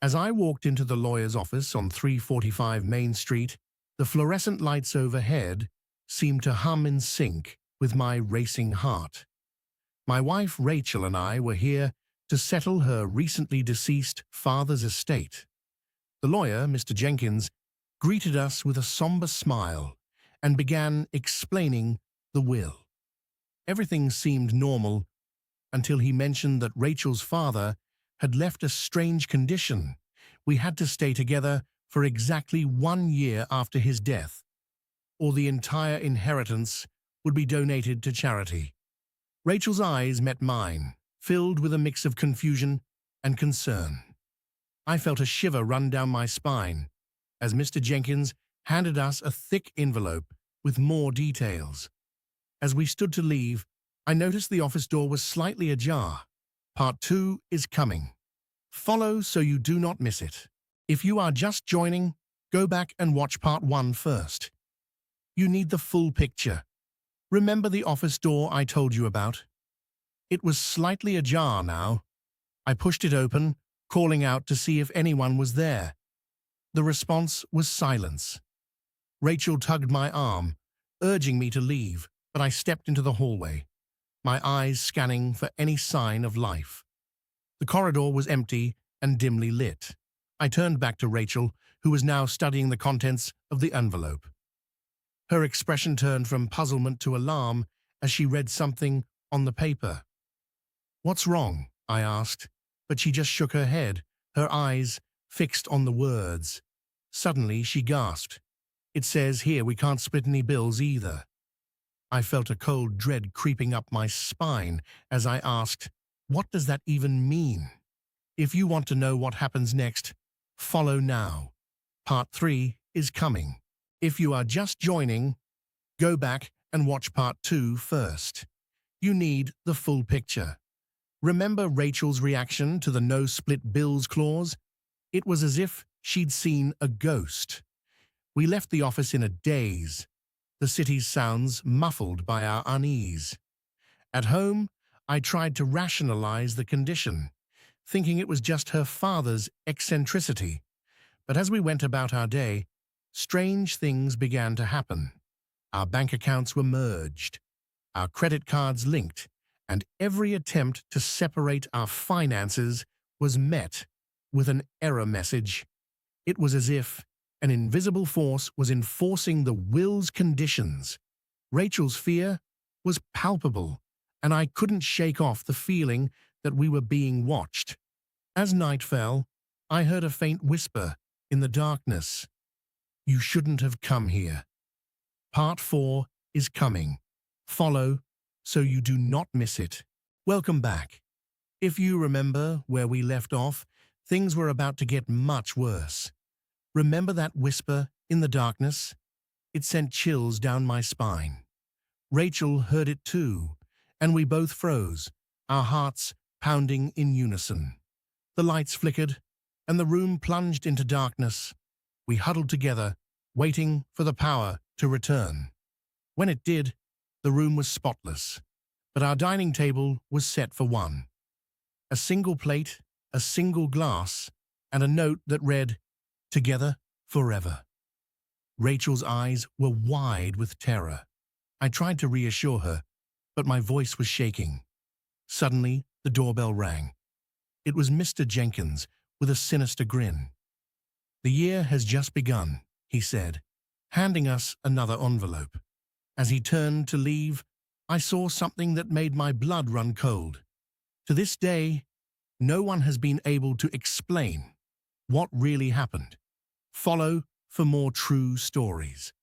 As I walked into the lawyer's office on 345 Main Street, the fluorescent lights overhead seemed to hum in sync with my racing heart. My wife Rachel and I were here to settle her recently deceased father's estate. The lawyer, Mr. Jenkins, greeted us with a somber smile and began explaining the will. Everything seemed normal until he mentioned that Rachel's father had left a strange condition. We had to stay together for exactly 1 year after his death, or the entire inheritance would be donated to charity. Rachel's eyes met mine, filled with a mix of confusion and concern. I felt a shiver run down my spine as Mr. Jenkins handed us a thick envelope with more details. As we stood to leave, I noticed the office door was slightly ajar. Part 2 is coming. Follow so you do not miss it. If you are just joining, go back and watch Part 1 first. You need the full picture. Remember the office door I told you about? It was slightly ajar now. I pushed it open, calling out to see if anyone was there. The response was silence. Rachel tugged my arm, urging me to leave, but I stepped into the hallway, my eyes scanning for any sign of life. The corridor was empty and dimly lit. I turned back to Rachel, who was now studying the contents of the envelope. Her expression turned from puzzlement to alarm as she read something on the paper. "What's wrong?" I asked, but she just shook her head, her eyes fixed on the words. Suddenly, she gasped. "It says here we can't split any bills either." I felt a cold dread creeping up my spine as I asked, "What does that even mean?" If you want to know what happens next, follow now. Part 3 is coming. If you are just joining, go back and watch Part 2 first. You need the full picture. Remember Rachel's reaction to the no split bills clause? It was as if she'd seen a ghost. We left the office in a daze, the city's sounds muffled by our unease. At home, I tried to rationalize the condition, thinking it was just her father's eccentricity. But as we went about our day, strange things began to happen. Our bank accounts were merged, our credit cards linked, and every attempt to separate our finances was met with an error message. It was as if an invisible force was enforcing the will's conditions. Rachel's fear was palpable, and I couldn't shake off the feeling that we were being watched. As night fell, I heard a faint whisper in the darkness. "You shouldn't have come here. Part 4 is coming. Follow so you do not miss it." Welcome back. If you remember where we left off, things were about to get much worse. Remember that whisper in the darkness? It sent chills down my spine. Rachel heard it too, and we both froze, our hearts pounding in unison. The lights flickered, and the room plunged into darkness. We huddled together, waiting for the power to return. When it did, the room was spotless, but our dining table was set for one. A single plate, a single glass, and a note that read, "Together forever." Rachel's eyes were wide with terror. I tried to reassure her, but my voice was shaking. Suddenly, the doorbell rang. It was Mr. Jenkins with a sinister grin. "The year has just begun," he said, handing us another envelope. As he turned to leave, I saw something that made my blood run cold. To this day, no one has been able to explain what really happened. Follow for more true stories.